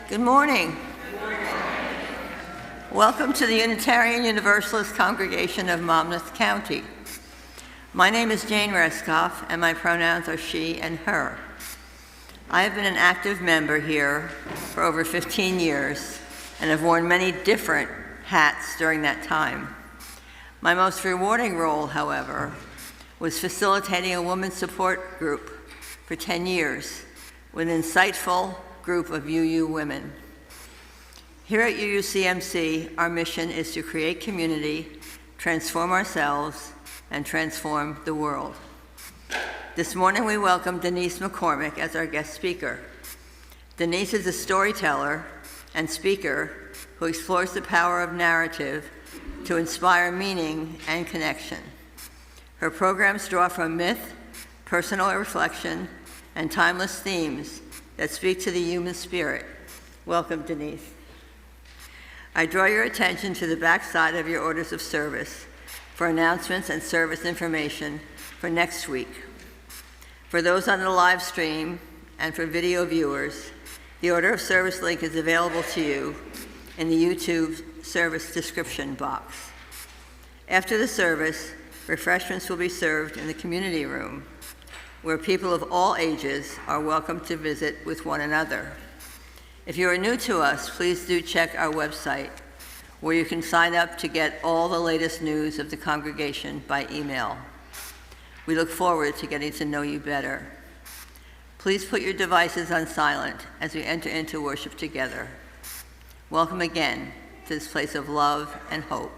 Good morning. Welcome to the Unitarian Universalist congregation of Monmouth County. My name is Jane Reskoff, and my pronouns are she and her. I have been an active member here for over 15 years and have worn many different hats during that time. My most rewarding role, however, was facilitating a women's support group for 10 years with an insightful group of UU women. Here at UUCMC, our mission is to create community, transform ourselves, and transform the world. This morning we welcome Denise McCormack as our guest speaker. Denise is a storyteller and speaker who explores the power of narrative to inspire meaning and connection. Her programs draw from myth, personal reflection, and timeless themes that speak to the human spirit. Welcome, Denise. I draw your attention to the back side of your orders of service for announcements and service information for next week. For those on the live stream and for video viewers, the order of service link is available to you in the YouTube service description box. After the service, refreshments will be served in the community room, where people of all ages are welcome to visit with one another. If you are new to us, please do check our website, where you can sign up to get all the latest news of the congregation by email. We look forward to getting to know you better. Please put your devices on silent as we enter into worship together. Welcome again to this place of love and hope.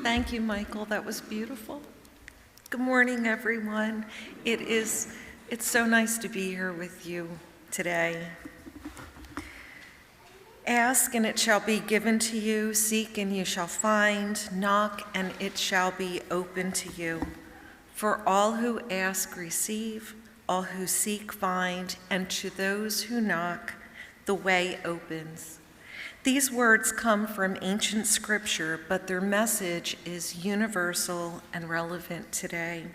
Thank you, Michael. That was beautiful. Good morning, everyone. It's so nice to be here with you today. Ask and it shall be given to you. Seek and you shall find. Knock and it shall be open to you. For all who ask receive, all who seek find, and to those who knock, the way opens. These words come from ancient scripture, but their message is universal and relevant today.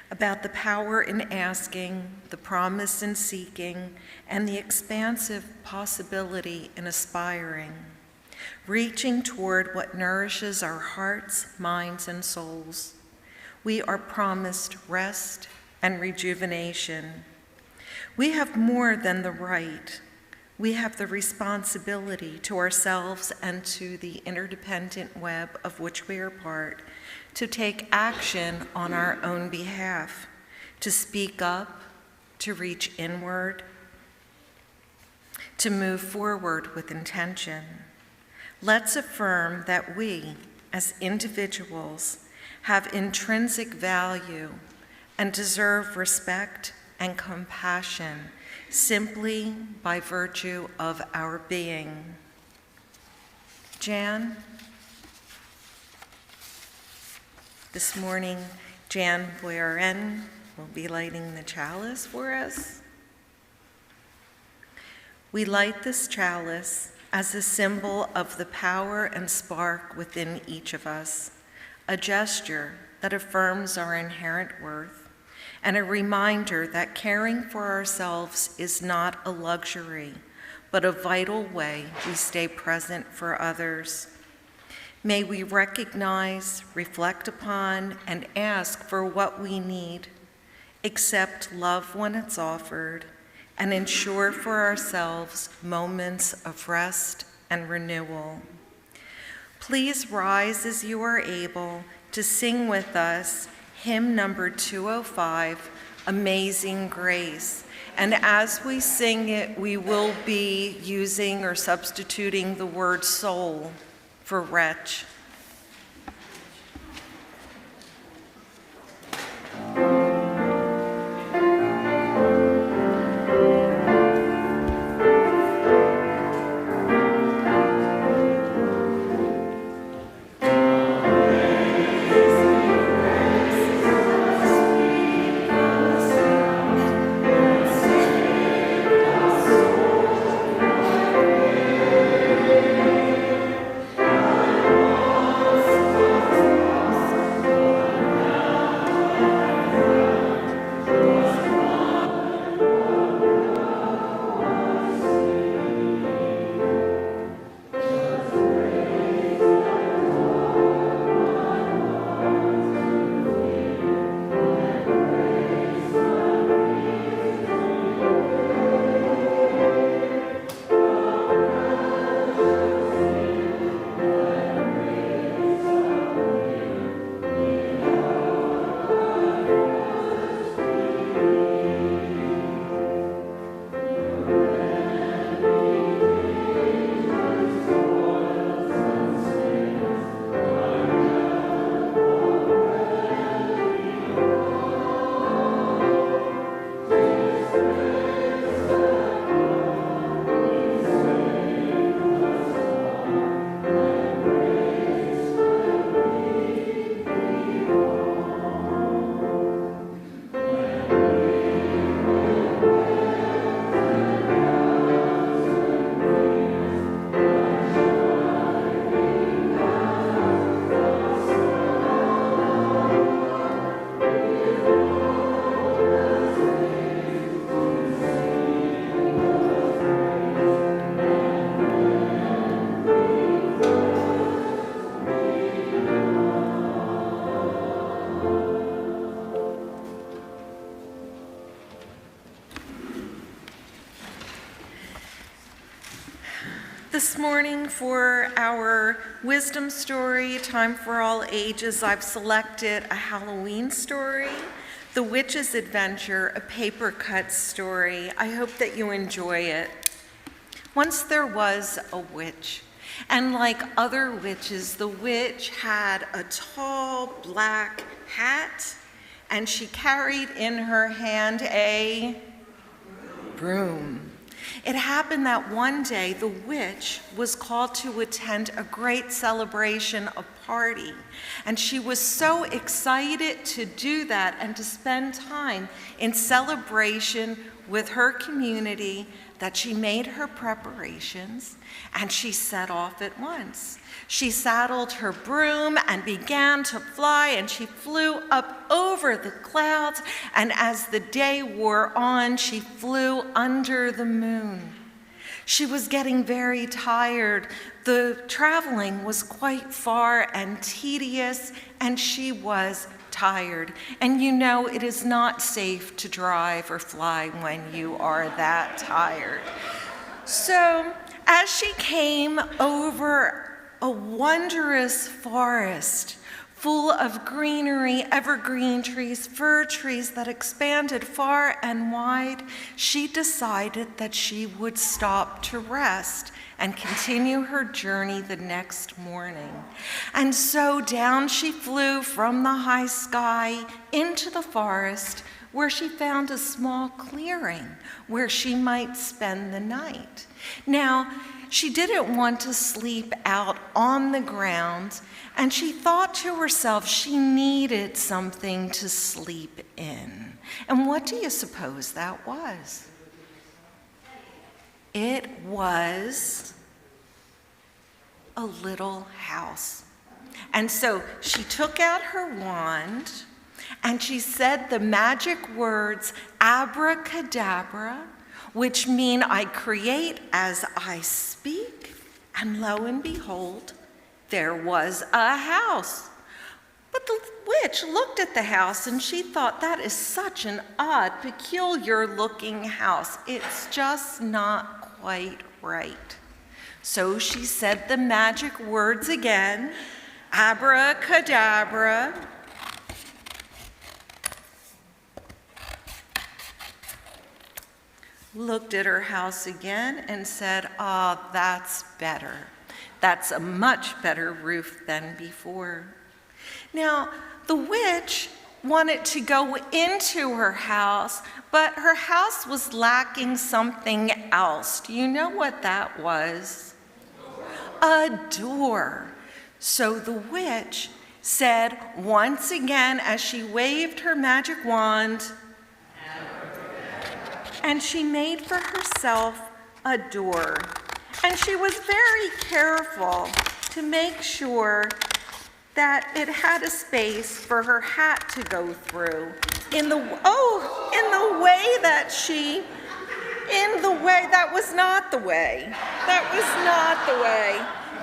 About the power in asking, the promise in seeking, and the expansive possibility in aspiring, reaching toward what nourishes our hearts, minds, and souls. We are promised rest and rejuvenation. We have more than the right. We have the responsibility to ourselves and to the interdependent web of which we are part to take action on our own behalf, to speak up, to reach inward, to move forward with intention. Let's affirm that we, as individuals, have intrinsic value and deserve respect and compassion simply by virtue of our being. Jan? This morning, Jan Boyaren will be lighting the chalice for us. We light this chalice as a symbol of the power and spark within each of us, a gesture that affirms our inherent worth, and a reminder that caring for ourselves is not a luxury, but a vital way we stay present for others. May we recognize, reflect upon, and ask for what we need, accept love when it's offered, and ensure for ourselves moments of rest and renewal. Please rise as you are able to sing with us hymn number 205, Amazing Grace. And as we sing it, we will be using or substituting the word soul for wretch. This morning for our wisdom story, Time for All Ages, I've selected a Halloween story, The Witch's Adventure, a paper cut story. I hope that you enjoy it. Once there was a witch, And like other witches, the witch had a tall black hat, and she carried in her hand a broom. It happened that one day the witch was called to attend a great celebration, a party, and she was so excited to do that and to spend time in celebration with her community that she made her preparations and she set off at once. She saddled her broom and began to fly, and she flew up over the clouds, and as the day wore on, she flew under the moon. She was getting very tired. The traveling was quite far and tedious, and she was tired. And you know it is not safe to drive or fly when you are that tired. So as she came over a wondrous forest full of greenery, evergreen trees, fir trees that expanded far and wide, she decided that she would stop to rest and continue her journey the next morning. And so down she flew from the high sky into the forest, where she found a small clearing where she might spend the night. Now, she didn't want to sleep out on the ground, and she thought to herself she needed something to sleep in. And what do you suppose that was? It was a little house. And so she took out her wand, and she said the magic words, abracadabra, which mean I create as I speak, and lo and behold, there was a house. But the witch looked at the house and she thought, that is such an odd, peculiar looking house. It's just not quite right. So she said the magic words again, abracadabra. Looked at her house again and said, that's better. That's a much better roof than before. Now, the witch wanted to go into her house, but her house was lacking something else. Do you know what that was? A door. So the witch said once again, as she waved her magic wand, and she made for herself a door. And she was very careful to make sure that it had a space for her hat to go through.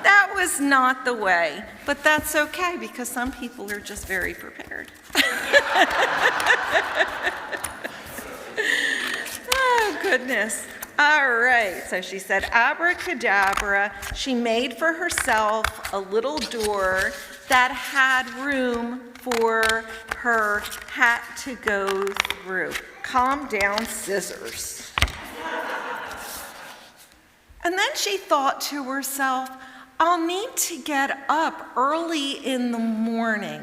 That was not the way. But that's okay, because some people are just very prepared. Oh, goodness. All right, so she said abracadabra. She made for herself a little door that had room for her hat to go through. Calm down, scissors. And then she thought to herself, I'll need to get up early in the morning.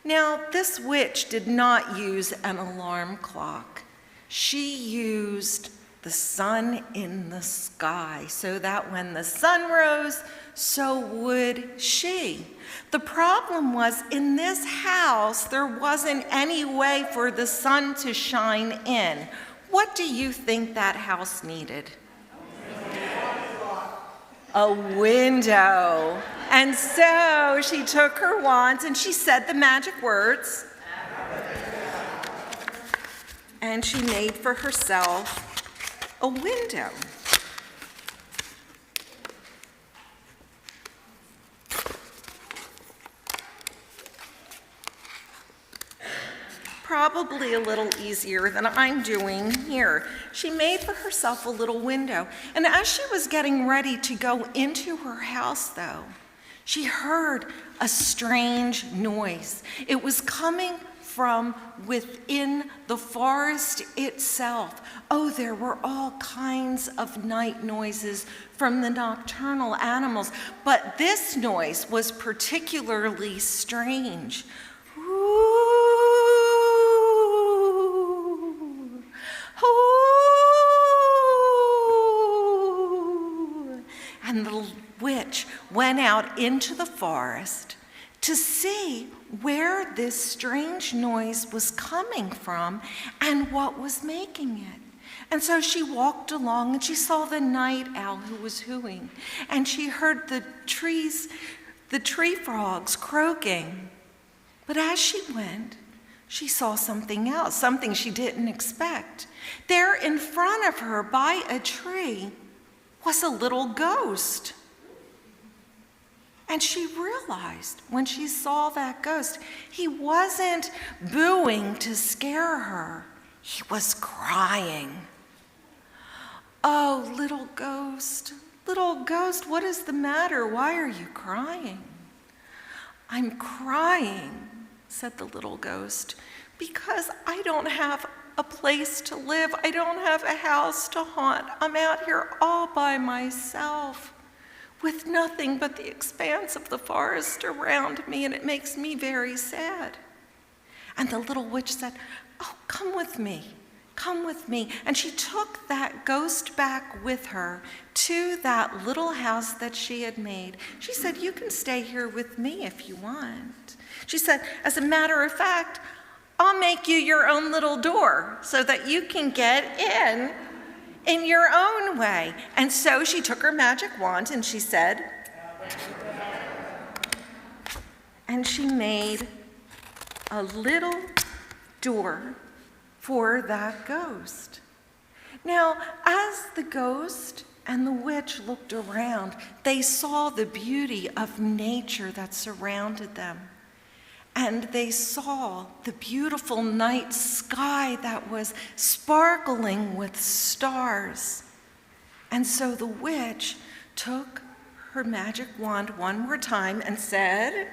Now, this witch did not use an alarm clock. She used the sun in the sky, so that when the sun rose, so would she. The problem was, in this house, there wasn't any way for the sun to shine in. What do you think that house needed? A window. And so she took her wands and she said the magic words. And she made for herself a window. Probably a little easier than I'm doing here. She made for herself a little window. And as she was getting ready to go into her house, though, she heard a strange noise. It was coming from within the forest itself. Oh, there were all kinds of night noises from the nocturnal animals, but this noise was particularly strange. Ooh, ooh. And the witch went out into the forest to see where this strange noise was coming from and what was making it. And so she walked along and she saw the night owl who was hooting, and she heard the tree frogs croaking. But as she went, she saw something else, something she didn't expect. There in front of her by a tree was a little ghost. And she realized when she saw that ghost, he wasn't booing to scare her. He was crying. Oh, little ghost, what is the matter? Why are you crying? I'm crying, said the little ghost, because I don't have a place to live. I don't have a house to haunt. I'm out here all by myself, with nothing but the expanse of the forest around me, and it makes me very sad. And the little witch said, oh, come with me. And she took that ghost back with her to that little house that she had made. She said, you can stay here with me if you want. She said, as a matter of fact, I'll make you your own little door so that you can get in your own way. And so she took her magic wand and she said, and she made a little door for that ghost. Now, as the ghost and the witch looked around, they saw the beauty of nature that surrounded them. And they saw the beautiful night sky that was sparkling with stars. And so the witch took her magic wand one more time and said,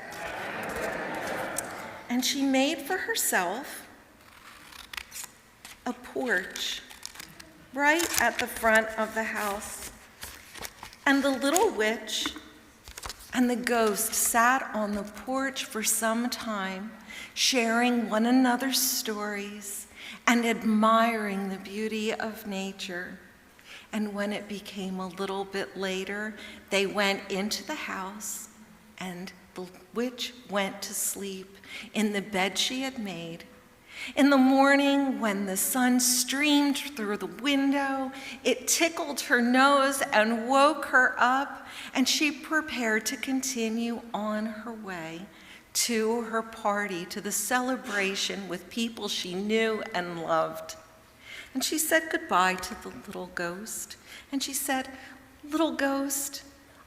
and she made for herself a porch right at the front of the house. And the little witch and the ghost sat on the porch for some time, sharing one another's stories and admiring the beauty of nature. And when it became a little bit later, they went into the house, and the witch went to sleep in the bed she had made. In the morning, when the sun streamed through the window, it tickled her nose and woke her up, and she prepared to continue on her way to her party, to the celebration with people she knew and loved. And she said goodbye to the little ghost, and she said, little ghost,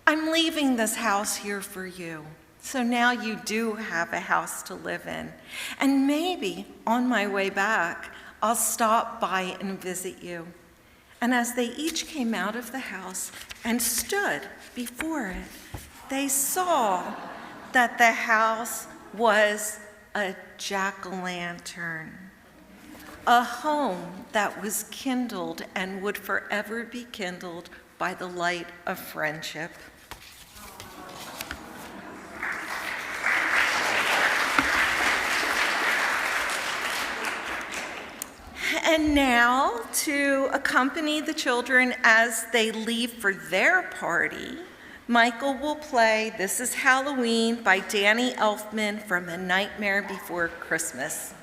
I'm leaving this house here for you. So now you do have a house to live in. And maybe on my way back, I'll stop by and visit you. And as they each came out of the house and stood before it, they saw that the house was a jack-o'-lantern, a home that was kindled and would forever be kindled by the light of friendship. And now, to accompany the children as they leave for their party, Michael will play This Is Halloween by Danny Elfman from A Nightmare Before Christmas.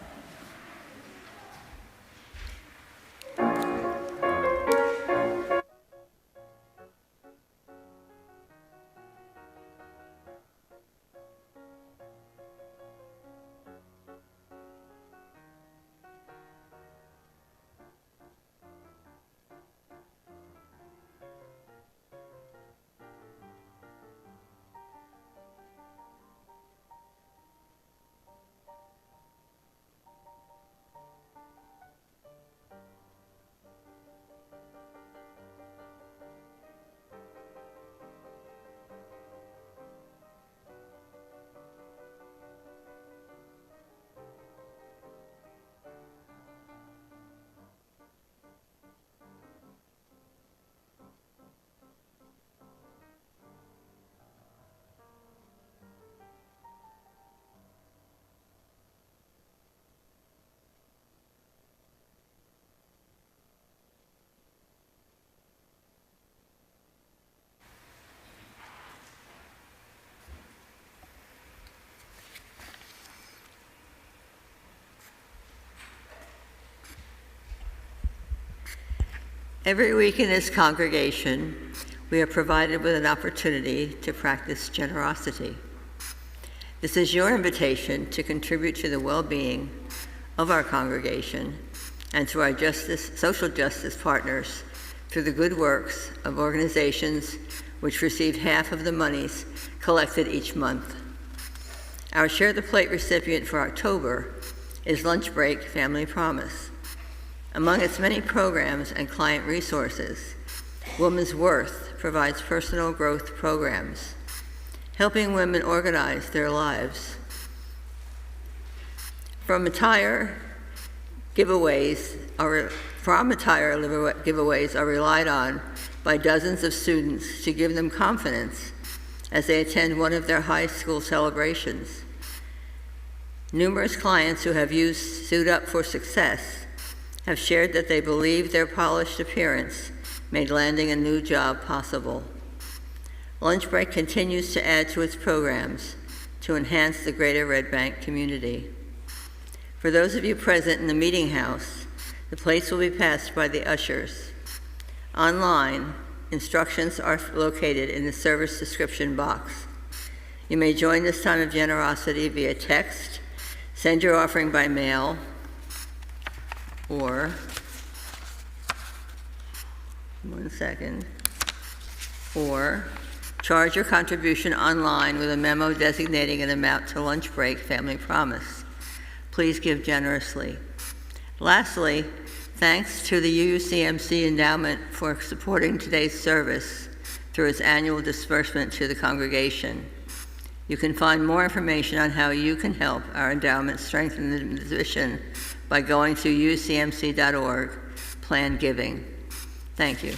Every week in this congregation, we are provided with an opportunity to practice generosity. This is your invitation to contribute to the well-being of our congregation and to our social justice partners through the good works of organizations which receive half of the monies collected each month. Our Share the Plate recipient for October is Lunch Break Family Promise. Among its many programs and client resources, Woman's Worth provides personal growth programs, helping women organize their lives. From attire giveaways are relied on by dozens of students to give them confidence as they attend one of their high school celebrations. Numerous clients who have used Suit Up for Success have shared that they believe their polished appearance made landing a new job possible. Lunch Break continues to add to its programs to enhance the greater Red Bank community. For those of you present in the meeting house, the plates will be passed by the ushers. Online, instructions are located in the service description box. You may join this time of generosity via text, send your offering by mail, or, or charge your contribution online with a memo designating an amount to Lunch Break Family Promise. Please give generously. Lastly, thanks to the UCMC Endowment for supporting today's service through its annual disbursement to the congregation. You can find more information on how you can help our endowment strengthen the mission by going to ucmc.org, plan giving. Thank you.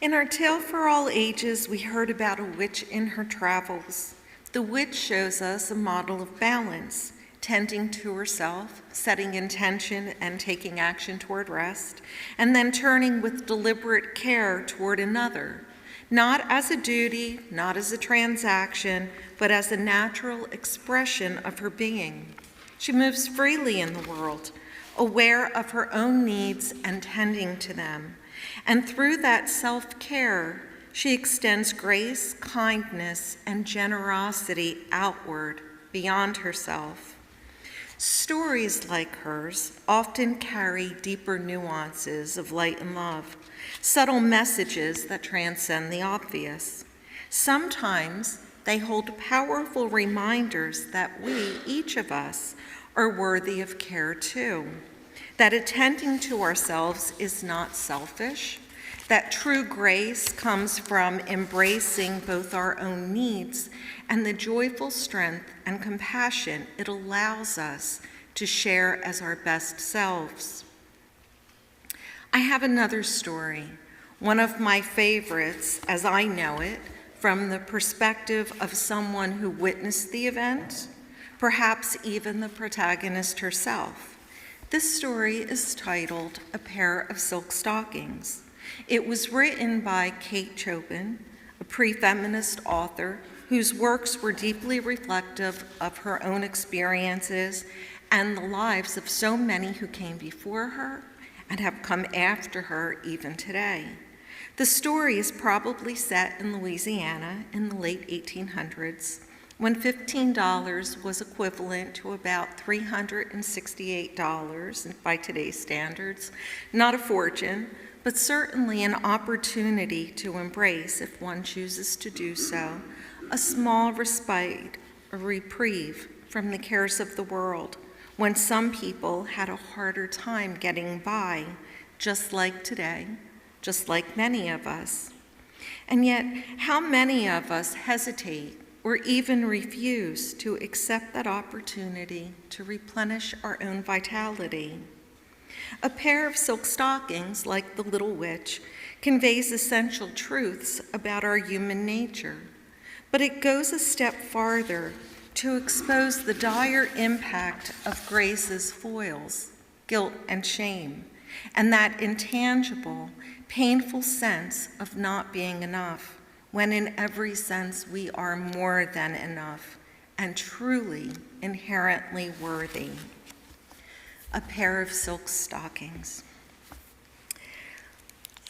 In our tale for all ages, we heard about a witch in her travels. The witch shows us a model of balance, tending to herself, setting intention and taking action toward rest, and then turning with deliberate care toward another, not as a duty, not as a transaction, but as a natural expression of her being. She moves freely in the world, aware of her own needs and tending to them. And through that self-care, she extends grace, kindness, and generosity outward beyond herself. Stories like hers often carry deeper nuances of light and love, subtle messages that transcend the obvious. Sometimes they hold powerful reminders that we, each of us, are worthy of care too. That attending to ourselves is not selfish, that true grace comes from embracing both our own needs and the joyful strength and compassion it allows us to share as our best selves. I have another story, one of my favorites as I know it, from the perspective of someone who witnessed the event, perhaps even the protagonist herself. This story is titled A Pair of Silk Stockings. It was written by Kate Chopin, a pre-feminist author whose works were deeply reflective of her own experiences and the lives of so many who came before her and have come after her even today. The story is probably set in Louisiana in the late 1800s, when $15 was equivalent to about $368 by today's standards. Not a fortune, but certainly an opportunity to embrace, if one chooses to do so, a small respite, a reprieve from the cares of the world, when some people had a harder time getting by, just like today, just like many of us. And yet, how many of us hesitate or even refuse to accept that opportunity to replenish our own vitality? A pair of silk stockings, like the Little Witch, conveys essential truths about our human nature, but it goes a step farther to expose the dire impact of Grace's foils, guilt and shame, and that intangible, painful sense of not being enough, when in every sense we are more than enough and truly inherently worthy. A pair of silk stockings.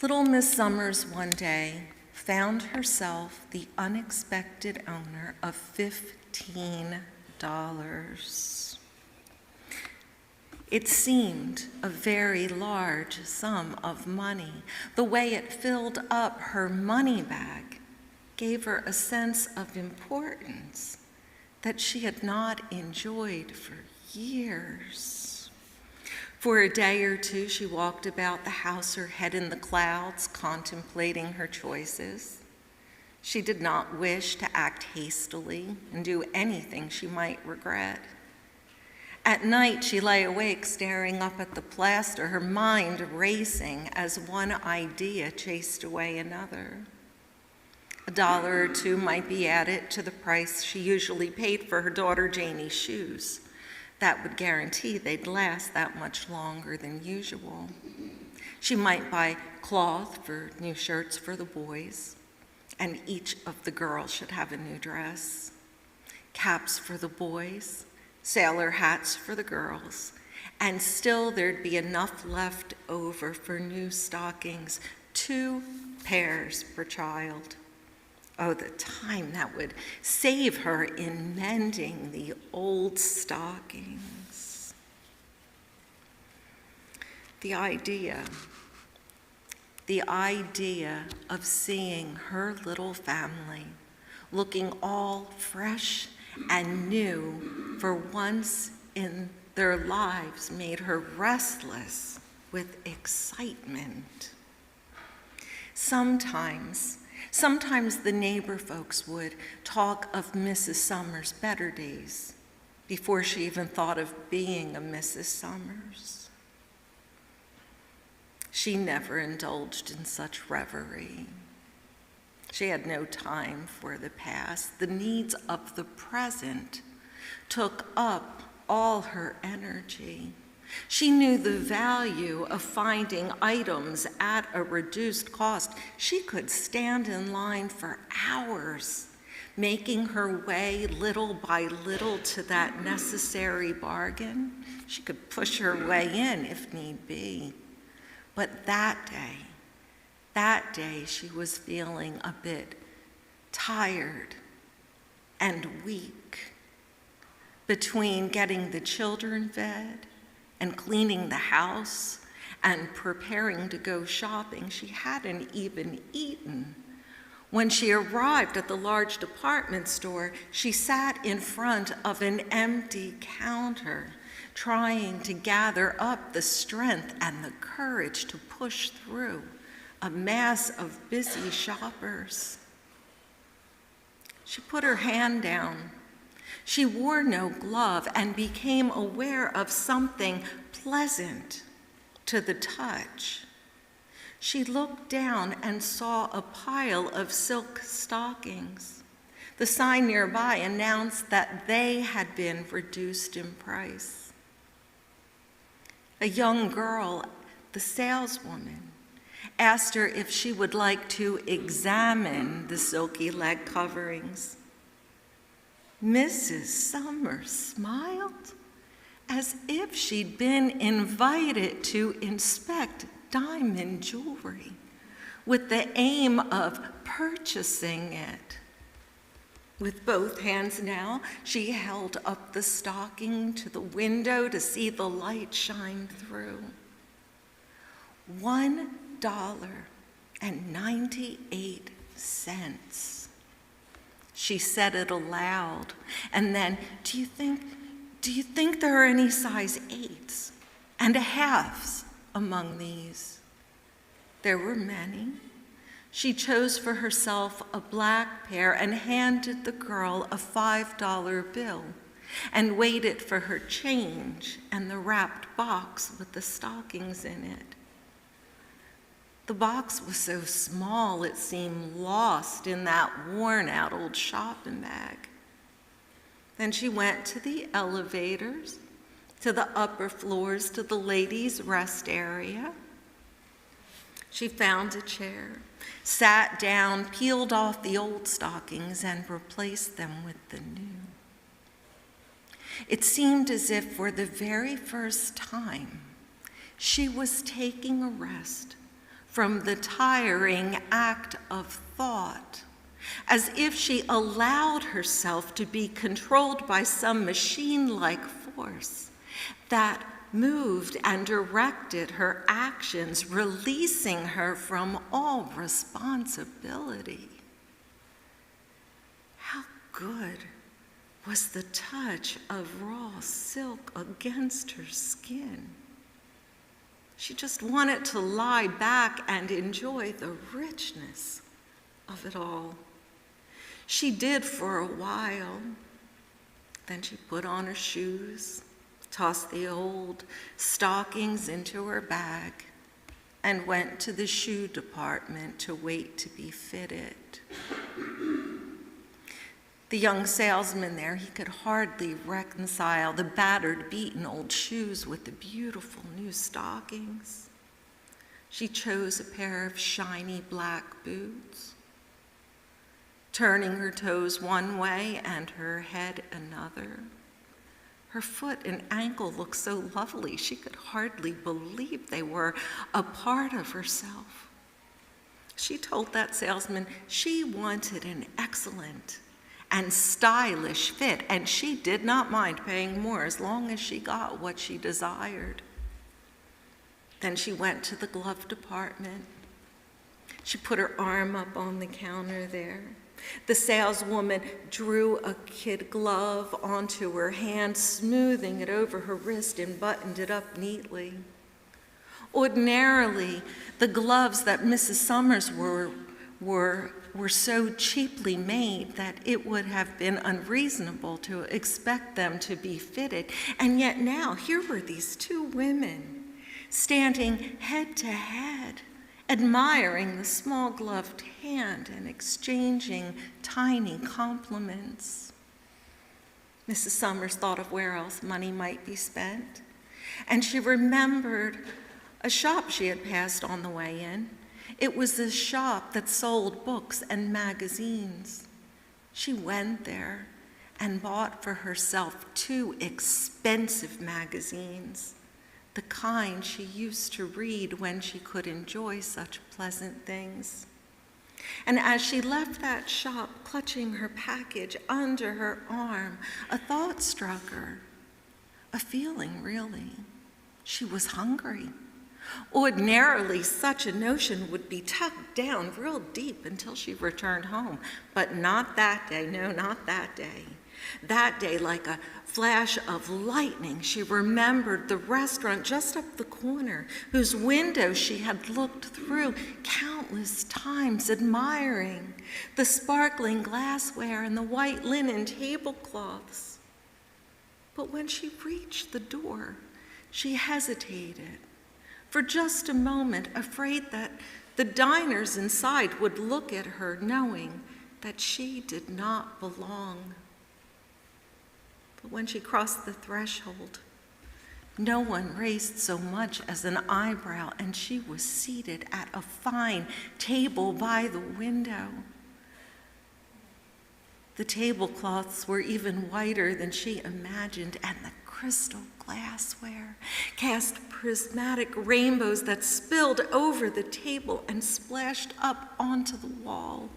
Little Miss Summers one day found herself the unexpected owner of $15. It seemed a very large sum of money. The way it filled up her money bag gave her a sense of importance that she had not enjoyed for years. For a day or two, she walked about the house, her head in the clouds, contemplating her choices. She did not wish to act hastily and do anything she might regret. At night, she lay awake staring up at the plaster, her mind racing as one idea chased away another. $1 or $2 might be added to the price she usually paid for her daughter Janie's shoes. That would guarantee they'd last that much longer than usual. She might buy cloth for new shirts for the boys, and each of the girls should have a new dress. Caps for the boys, sailor hats for the girls, and still there'd be enough left over for new stockings, 2 pairs per child. Oh, the time that would save her in mending the old stockings. The idea of seeing her little family looking all fresh and new for once in their lives made her restless with excitement. Sometimes the neighbor folks would talk of Mrs. Summers' better days before she even thought of being a Mrs. Summers. She never indulged in such reverie. She had no time for the past. The needs of the present took up all her energy. She knew the value of finding items at a reduced cost. She could stand in line for hours, making her way little by little to that necessary bargain. She could push her way in if need be. But that day she was feeling a bit tired and weak. Between getting the children fed and cleaning the house and preparing to go shopping, she hadn't even eaten. When she arrived at the large department store, she sat in front of an empty counter, trying to gather up the strength and the courage to push through a mass of busy shoppers. She put her hand down. She wore no glove and became aware of something pleasant to the touch. She looked down and saw a pile of silk stockings. The sign nearby announced that they had been reduced in price. A young girl, the saleswoman, asked her if she would like to examine the silky leg coverings. Mrs. Summers smiled as if she'd been invited to inspect diamond jewelry with the aim of purchasing it. With both hands now, she held up the stocking to the window to see the light shine through. $1.98. She said it aloud, and then, do you think there are any size 8s and a halves among these? There were many. She chose for herself a black pair and handed the girl a $5 bill and waited for her change and the wrapped box with the stockings in it. The box was so small it seemed lost in that worn-out old shopping bag. Then she went to the elevators, to the upper floors, to the ladies' rest area. She found a chair, sat down, peeled off the old stockings, and replaced them with the new. It seemed as if for the very first time, she was taking a rest from the tiring act of thought, as if she allowed herself to be controlled by some machine-like force that moved and directed her actions, releasing her from all responsibility. How good was the touch of raw silk against her skin. She just wanted to lie back and enjoy the richness of it all. She did for a while. Then she put on her shoes, tossed the old stockings into her bag, and went to the shoe department to wait to be fitted. The young salesman there, he could hardly reconcile the battered, beaten old shoes with the beautiful new stockings. She chose a pair of shiny black boots, turning her toes one way and her head another. Her foot and ankle looked so lovely, she could hardly believe they were a part of herself. She told that salesman she wanted an excellent and stylish fit, and she did not mind paying more as long as she got what she desired. Then she went to the glove department. She put her arm up on the counter there. The saleswoman drew a kid glove onto her hand, smoothing it over her wrist and buttoned it up neatly. Ordinarily, the gloves that Mrs. Summers were so cheaply made that it would have been unreasonable to expect them to be fitted. And yet now, here were these two women standing head to head, admiring the small gloved hand and exchanging tiny compliments. Mrs. Summers thought of where else money might be spent, and she remembered a shop she had passed on the way in. It was a shop that sold books and magazines. She went there and bought for herself 2 expensive magazines, the kind she used to read when she could enjoy such pleasant things. And as she left that shop, clutching her package under her arm, a thought struck her, a feeling really. She was hungry. Ordinarily, such a notion would be tucked down real deep until she returned home, but not that day, no, not that day. That day, like a flash of lightning, she remembered the restaurant just up the corner, whose window she had looked through countless times, admiring the sparkling glassware and the white linen tablecloths. But when she reached the door, she hesitated for just a moment, afraid that the diners inside would look at her, knowing that she did not belong. But when she crossed the threshold, no one raised so much as an eyebrow, and she was seated at a fine table by the window. The tablecloths were even whiter than she imagined, and the crystal glassware cast prismatic rainbows that spilled over the table and splashed up onto the wall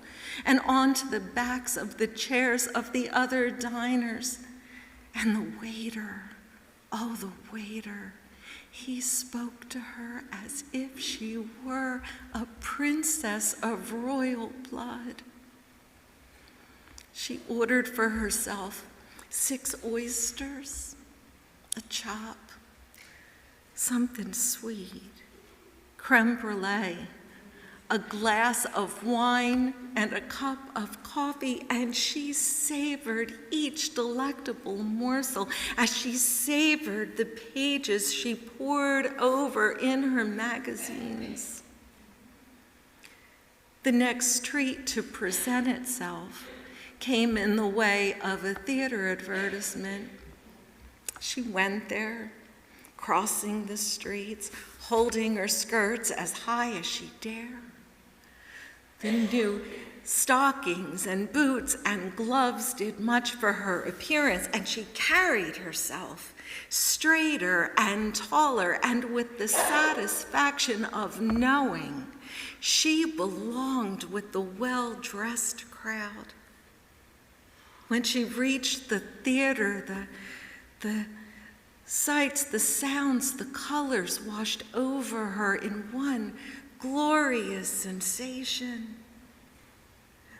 and onto the backs of the chairs of the other diners. And the waiter, oh, the waiter, he spoke to her as if she were a princess of royal blood. She ordered for herself 6 oysters, a chop, something sweet, creme brulee, a glass of wine, and a cup of coffee, and she savored each delectable morsel as she savored the pages she pored over in her magazines. The next treat to present itself came in the way of a theater advertisement. She went there, crossing the streets, holding her skirts as high as she dared. The new stockings and boots and gloves did much for her appearance, and she carried herself straighter and taller, and with the satisfaction of knowing she belonged with the well-dressed crowd. When she reached the theater, the sights, the sounds, the colors washed over her in one glorious sensation.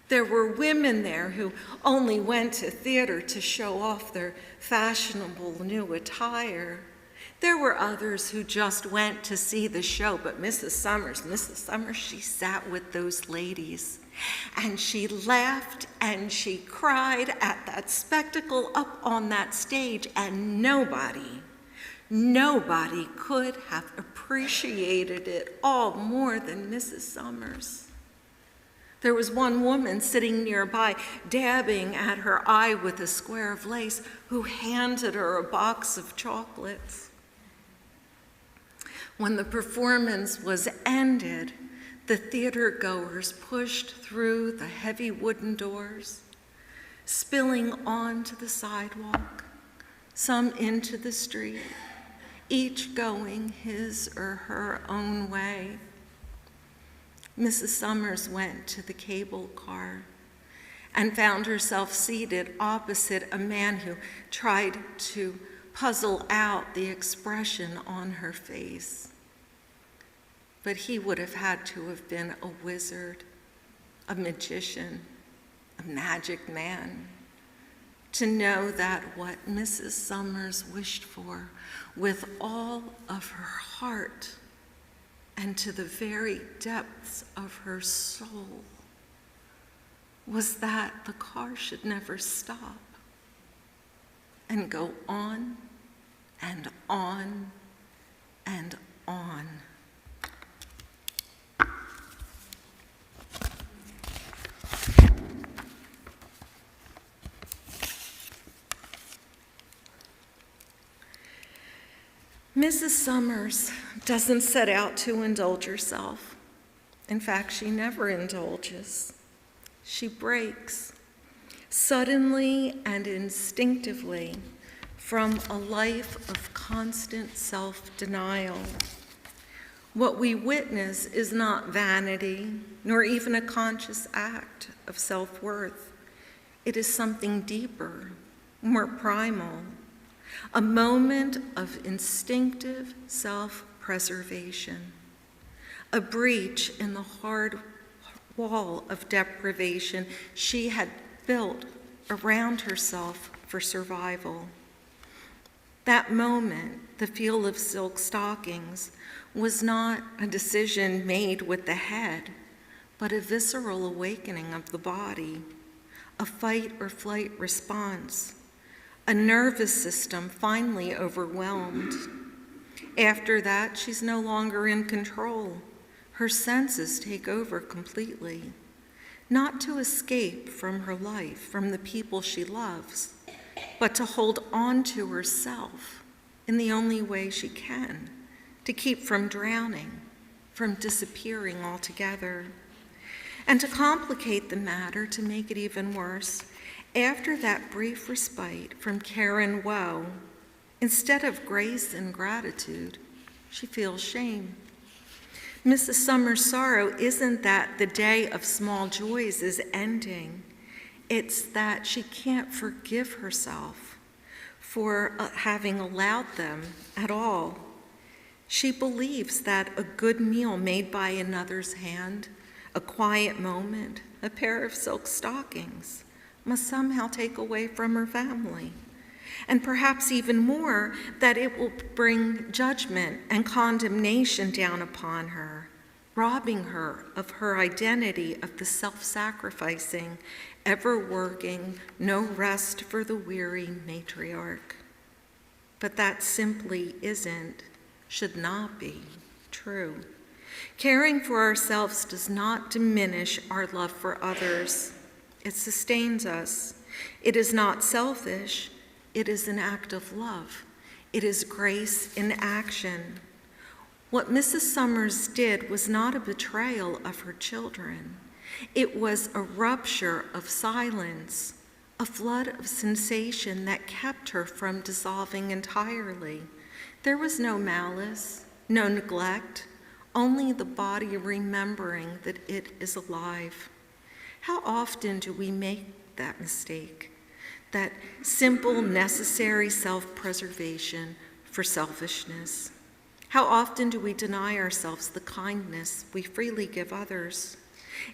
There were women there who only went to theater to show off their fashionable new attire. There were others who just went to see the show, but Mrs. Summers, she sat with those ladies, and she laughed and she cried at that spectacle up on that stage, and nobody could have appreciated it all more than Mrs. Summers. There was one woman sitting nearby, dabbing at her eye with a square of lace, who handed her a box of chocolates. When the performance was ended, the theater goers pushed through the heavy wooden doors, spilling onto the sidewalk, some into the street, each going his or her own way. Mrs. Summers went to the cable car and found herself seated opposite a man who tried to puzzle out the expression on her face. But he would have had to have been a wizard, a magician, a magic man, to know that what Mrs. Summers wished for with all of her heart and to the very depths of her soul was that the car should never stop and go on and on and on. Mrs. Summers doesn't set out to indulge herself. In fact, she never indulges. She breaks suddenly and instinctively from a life of constant self-denial. What we witness is not vanity, nor even a conscious act of self-worth. It is something deeper, more primal, a moment of instinctive self-preservation, a breach in the hard wall of deprivation she had built around herself for survival. That moment, the feel of silk stockings, was not a decision made with the head, but a visceral awakening of the body, a fight or flight response, a nervous system finally overwhelmed. After that, she's no longer in control. Her senses take over completely, not to escape from her life, from the people she loves, but to hold on to herself in the only way she can, to keep from drowning, from disappearing altogether. And to complicate the matter, to make it even worse, after that brief respite from care and woe, instead of grace and gratitude, she feels shame. Mrs. Summers' sorrow isn't that the day of small joys is ending. It's that she can't forgive herself for having allowed them at all. She believes that a good meal made by another's hand, a quiet moment, a pair of silk stockings, must somehow take away from her family. And perhaps even more, that it will bring judgment and condemnation down upon her, robbing her of her identity of the self-sacrificing, ever-working, no rest for the weary matriarch. But that simply isn't, should not be, true. Caring for ourselves does not diminish our love for others. It sustains us. It is not selfish. It is an act of love. It is grace in action. What Mrs. Summers did was not a betrayal of her children. It was a rupture of silence, a flood of sensation that kept her from dissolving entirely. There was no malice, no neglect, only the body remembering that it is alive. How often do we make that mistake? That simple, necessary self-preservation for selfishness? How often do we deny ourselves the kindness we freely give others?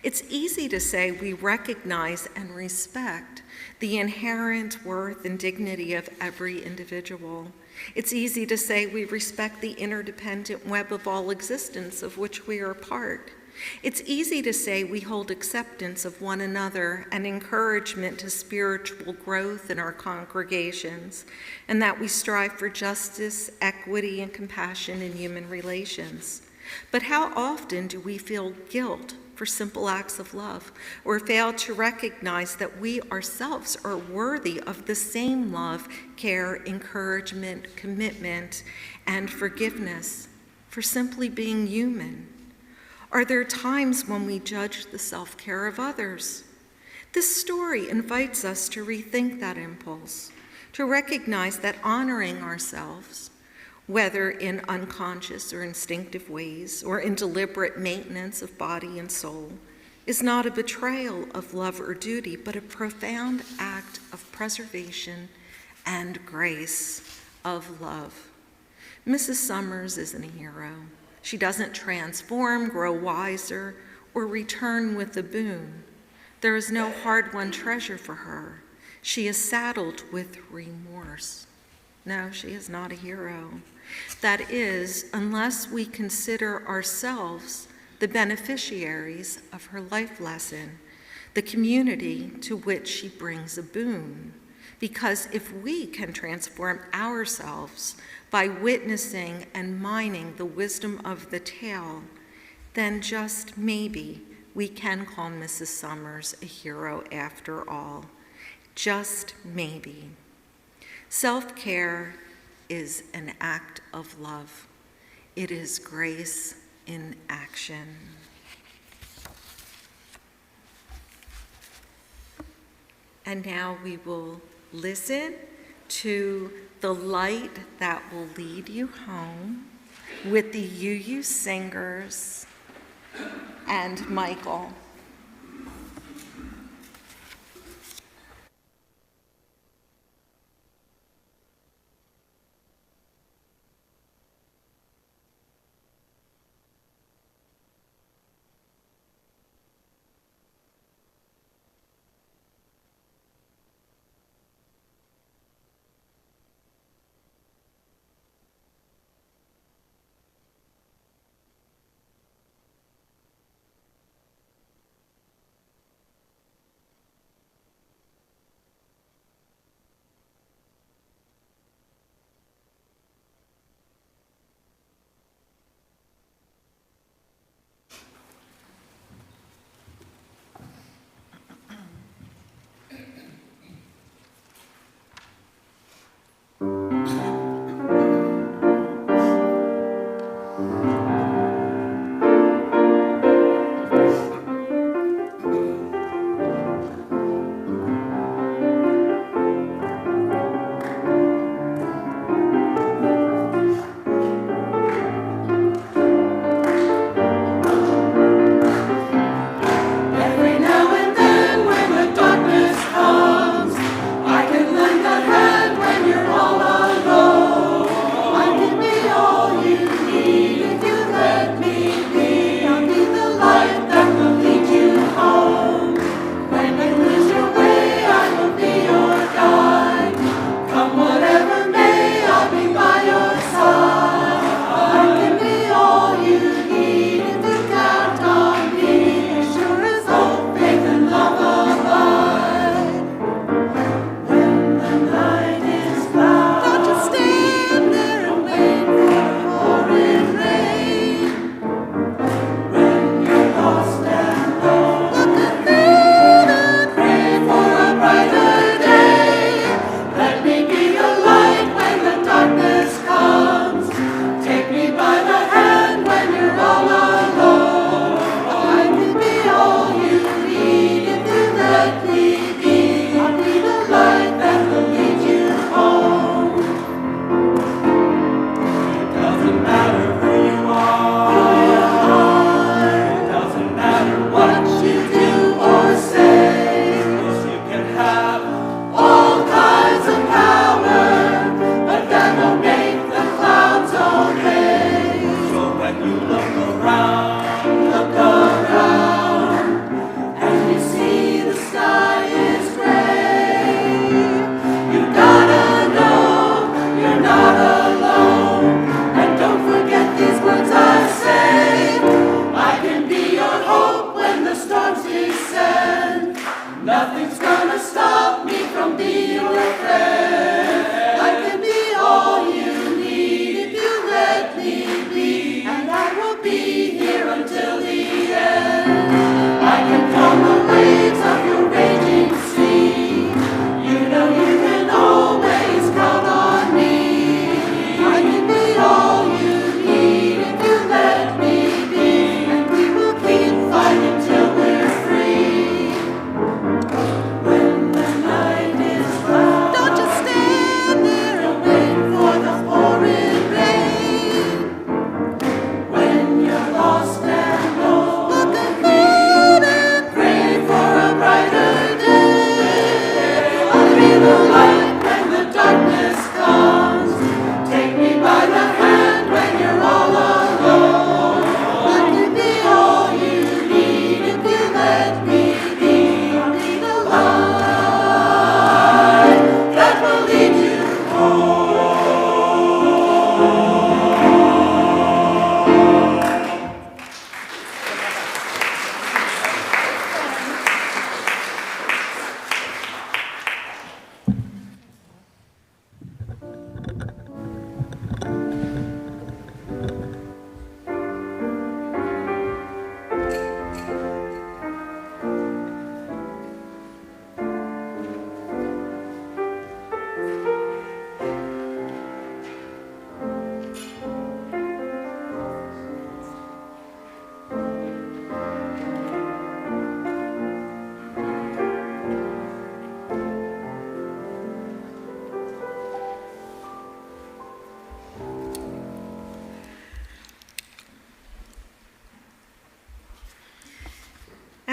It's easy to say we recognize and respect the inherent worth and dignity of every individual. It's easy to say we respect the interdependent web of all existence of which we are part. It's easy to say we hold acceptance of one another and encouragement to spiritual growth in our congregations, and that we strive for justice, equity, and compassion in human relations. But how often do we feel guilt for simple acts of love, or fail to recognize that we ourselves are worthy of the same love, care, encouragement, commitment, and forgiveness for simply being human? Are there times when we judge the self-care of others? This story invites us to rethink that impulse, to recognize that honoring ourselves, whether in unconscious or instinctive ways, or in deliberate maintenance of body and soul, is not a betrayal of love or duty, but a profound act of preservation and grace of love. Mrs. Summers isn't a hero. She doesn't transform, grow wiser, or return with a boon. There is no hard-won treasure for her. She is saddled with remorse. No, she is not a hero. That is, unless we consider ourselves the beneficiaries of her life lesson, the community to which she brings a boon. Because if we can transform ourselves by witnessing and mining the wisdom of the tale, then just maybe we can call Mrs. Summers a hero after all. Just maybe. Self-care is an act of love. It is grace in action. And now we will listen to The Light That Will Lead You Home with the UU Singers and Michael.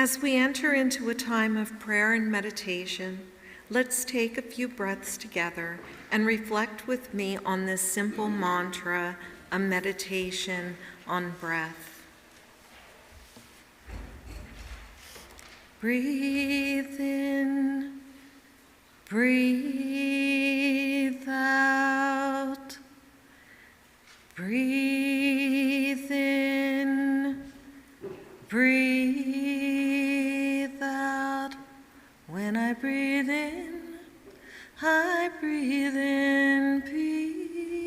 As we enter into a time of prayer and meditation, let's take a few breaths together and reflect with me on this simple mantra, a meditation on breath. Breathe in, breathe out. Breathe in, breathe out. When I breathe in, I breathe in peace.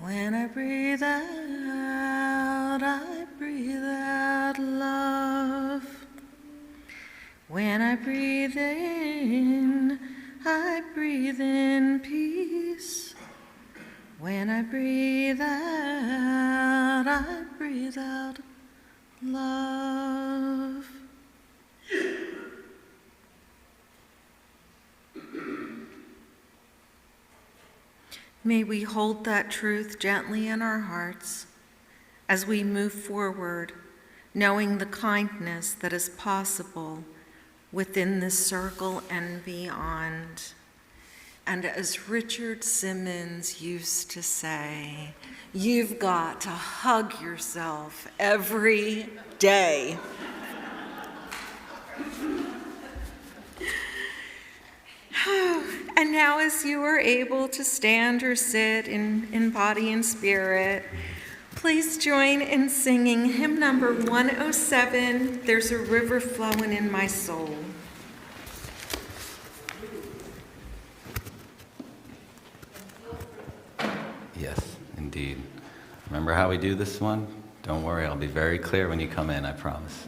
When I breathe out, I breathe out love. When I breathe in, I breathe in peace. When I breathe out, I breathe out love. May we hold that truth gently in our hearts as we move forward, knowing the kindness that is possible within this circle and beyond. And as Richard Simmons used to say, you've got to hug yourself every day. And now as you are able to stand or sit in body and spirit, please join in singing hymn number 107, There's a River Flowing in My Soul. Yes, indeed. Remember how we do this one? Don't worry, I'll be very clear when you come in, I promise.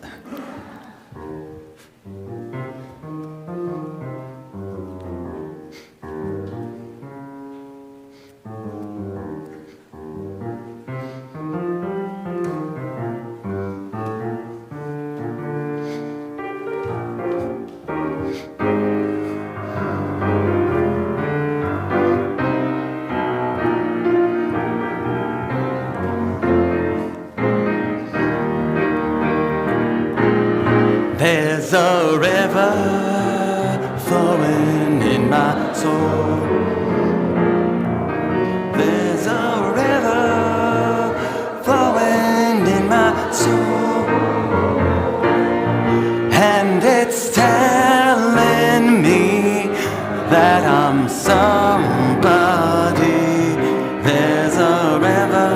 There's a river flowing in my soul. There's a river flowing in my soul. And it's telling me that I'm somebody. There's a river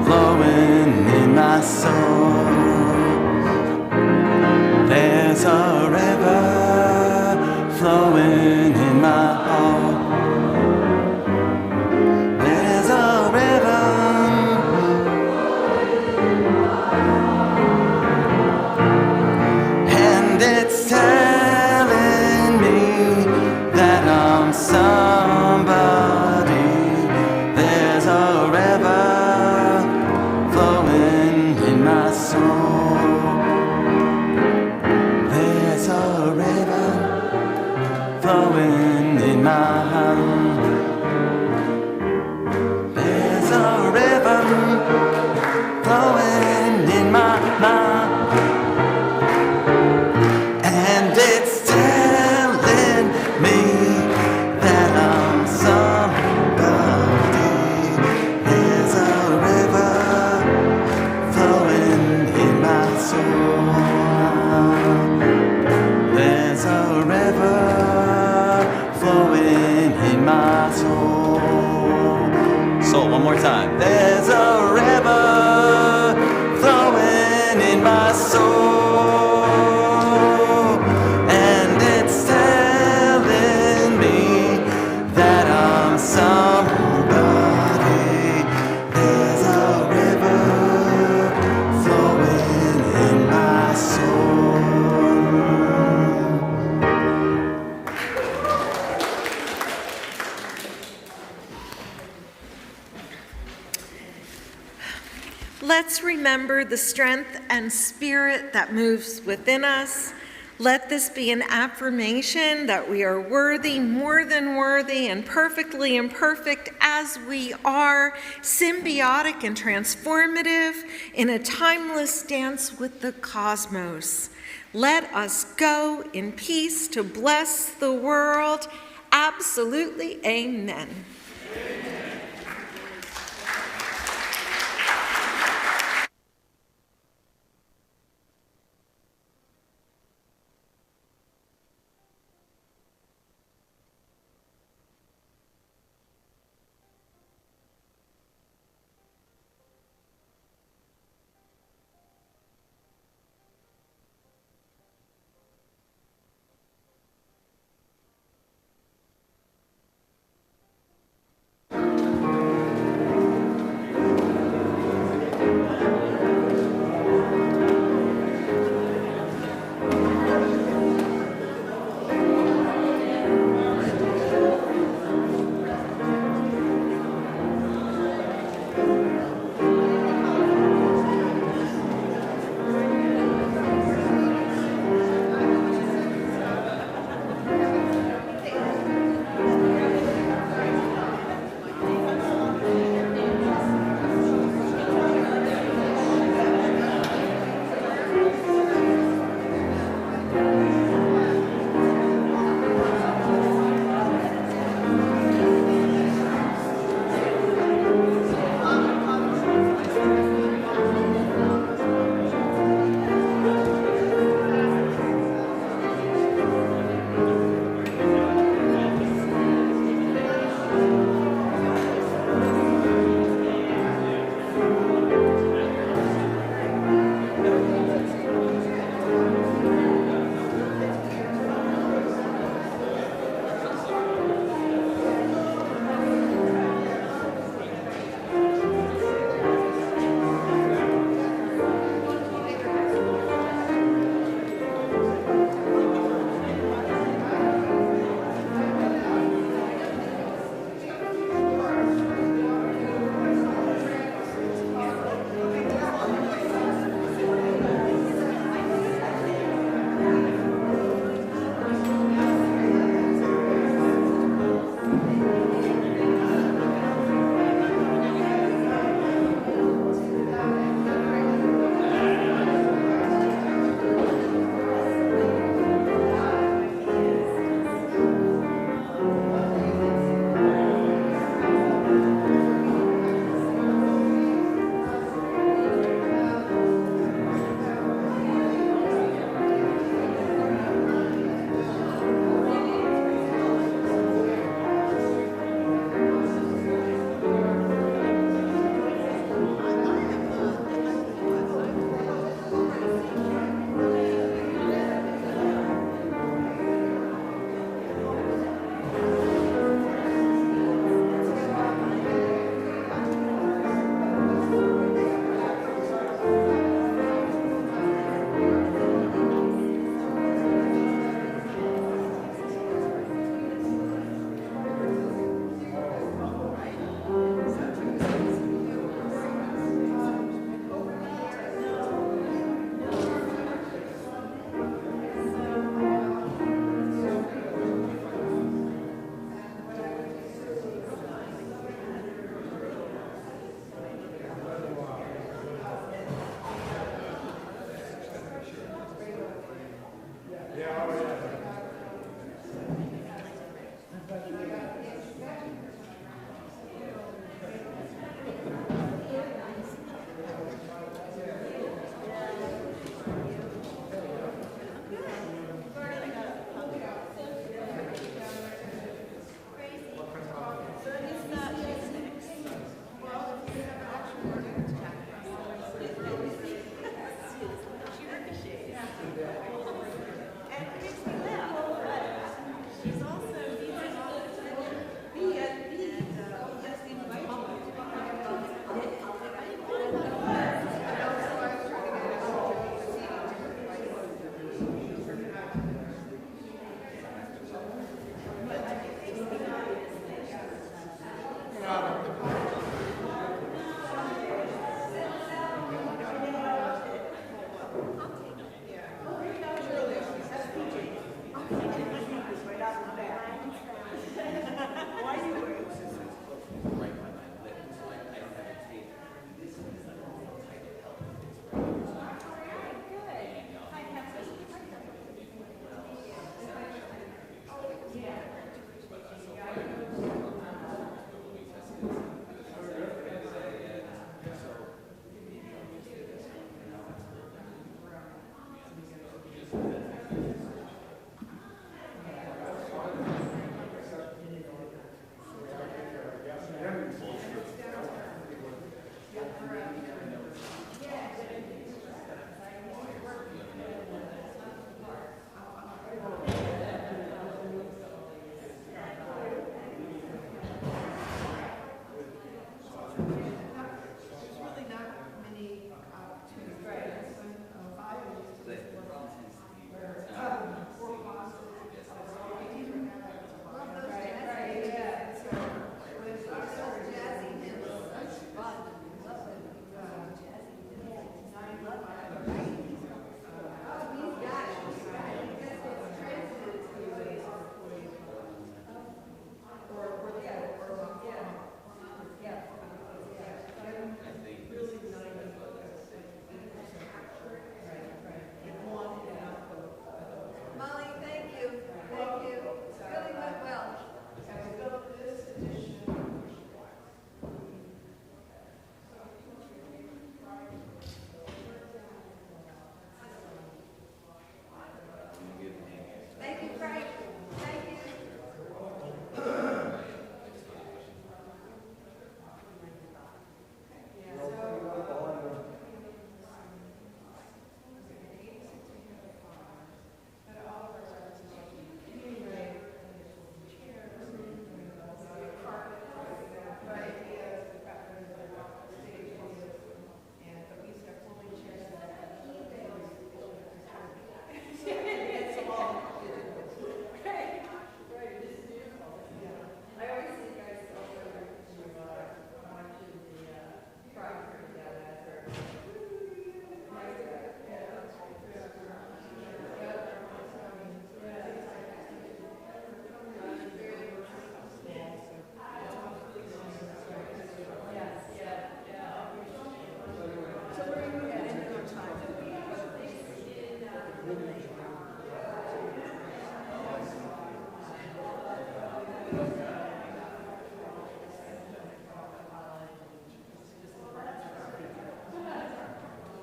flowing in my soul. There's a river flowing in my heart. There's a river, and it's telling me that I'm somebody. There's a river flowing in my soul. Flowing in my hand. There's a river flowing in my mind, and it's telling me that I'm somebody. There's a river flowing in my soul. There's a river flowing in my soul. Soul, one more time. There's a river flowing in my soul, and it's telling me that I'm somebody. There's a river flowing in my soul. Let's remember the strength and spirit that moves within us. Let this be an affirmation that we are worthy, more than worthy, and perfectly imperfect as we are, symbiotic and transformative in a timeless dance with the cosmos. Let us go in peace to bless the world. Absolutely, amen.